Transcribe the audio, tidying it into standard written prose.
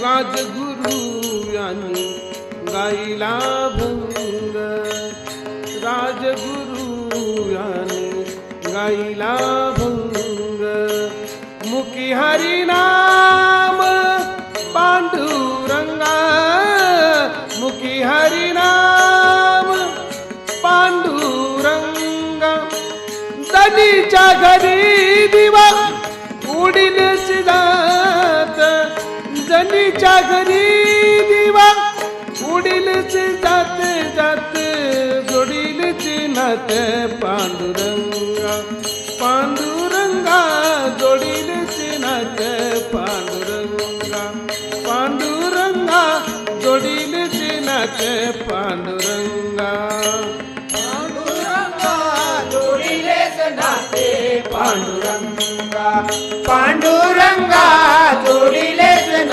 राजगुरु यांनी गाईला भंग, राजगुरु यांनी गाईला भंग. मुखी हरिनाम पांडुरंगा, मुखी हरिनाम पांडुरंगा. जनीच्या घरी दिवा उडील जात, जनीच्या घरी दिवा उडील जात जात, जोडील नात पांडुरंगा, पांडुरंगा जोडील नात पांडुरंगा, पांडुरंगा जोडील नात पांडुरंगा, पांडुरंगा जोडीले नाते पांडुरंगा, पांडुरंगा जोडी